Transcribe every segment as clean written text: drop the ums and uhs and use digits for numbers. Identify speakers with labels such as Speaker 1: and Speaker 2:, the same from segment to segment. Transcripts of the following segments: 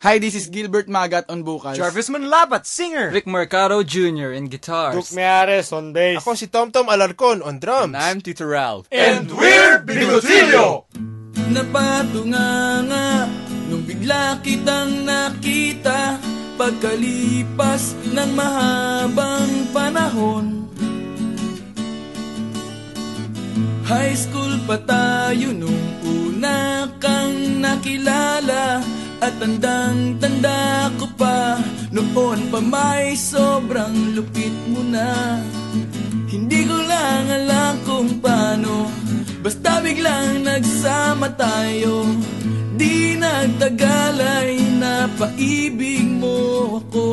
Speaker 1: Hi, this is Gilbert Magat on vocals.
Speaker 2: Jarvis Manlabat, singer.
Speaker 3: Rick Mercado Jr. in guitars.
Speaker 4: Duke Meares on bass.
Speaker 5: Ako si Tom Alarcon on drums.
Speaker 6: And I'm Tito Ralph.
Speaker 2: And we're Bigotillo!
Speaker 7: Napatunganga nung bigla kitang nakita pagkalipas ng mahabang panahon. High school pa tayo nung una kang nakilala, at tandang-tanda ko pa, noon pa may sobrang lupit mo na. Hindi ko lang alam kung paano, basta biglang nagsama tayo. Di nagtagal ay napaibig mo ako.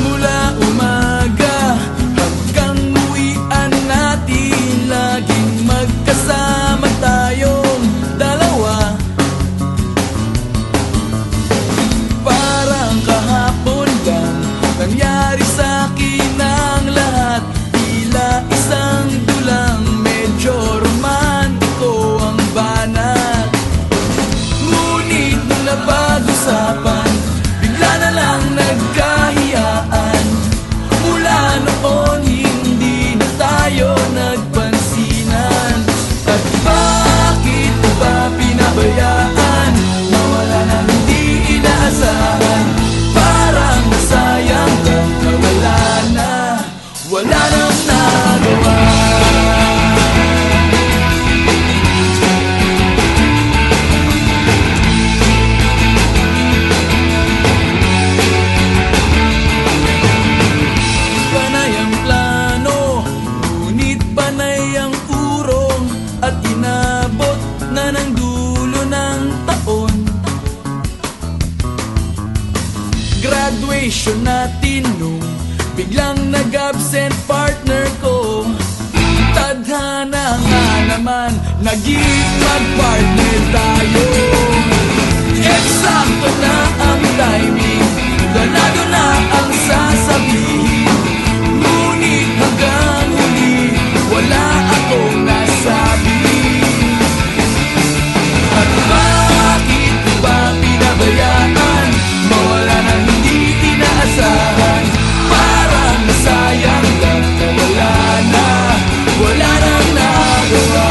Speaker 7: Mula umaga hanggang uwian natin, laging magkasama tayong dalawa. Parang kahapon lang nangyari sa'kin ang lahat, tila isang dulang medyo romantiko ang banat. Ngunit nung napag-usapan, bigla na lang nagkahiyaan. Mula noon hindi na tayo nagpansinan. At bakit ba pinabayaan, nawala nang hindi inaasahan? Parang nasayang lang nawala na, wala nang nagawa. Panay ang plano, ngunit panay ang urong, at inabot na ng dulo ng taon. Graduation natin nung biglang nag-absent partner ko. Tadhana nga naman, naging mag-partner tayo. Eksakto na ang timing, ganado na ang sasabihin. Ngunit hanggang huli, wala akong nasabi. At bakit ba pinabayaan, mawala nang hindi inaasahan? Parang nasayang lang nawala na, wala nang nagawa.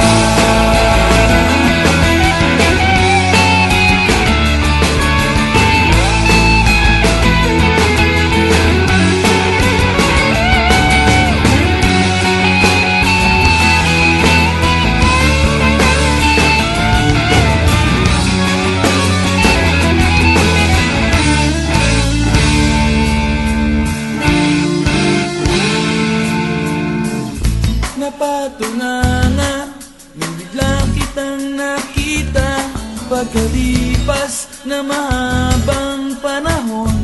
Speaker 7: Napatunganga nung bigla kitang nakita pagkalipas na mahabang panahon.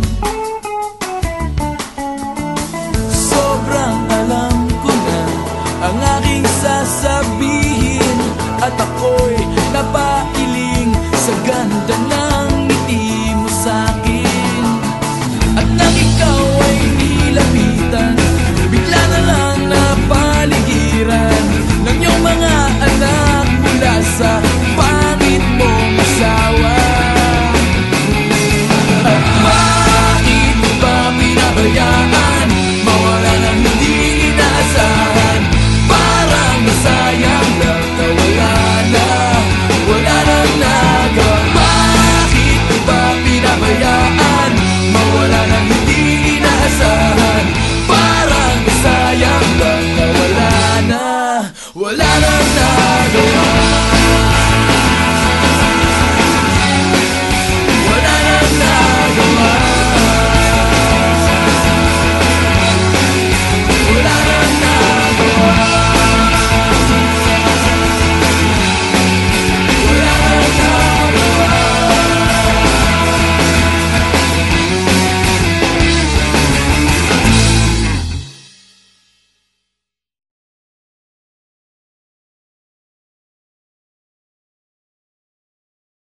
Speaker 7: Sobrang alam ko na ang aking sasabihin, at ako'y napailing sa ganda ng ngiti mo sa'kin. At nang ikaw ay nilapitan, bigla na lang napaligiran ng iyong mga anak mula sa pangit mong asawa. At bakit ba pinabayaan, mawala nang hindi inaasahan? Parang nasayang lang nawala na, wala nang nagawa. Bakit ba pinabayaan, mawala nang hindi inaasahan? Parang nasayang lang nawala na, wala nang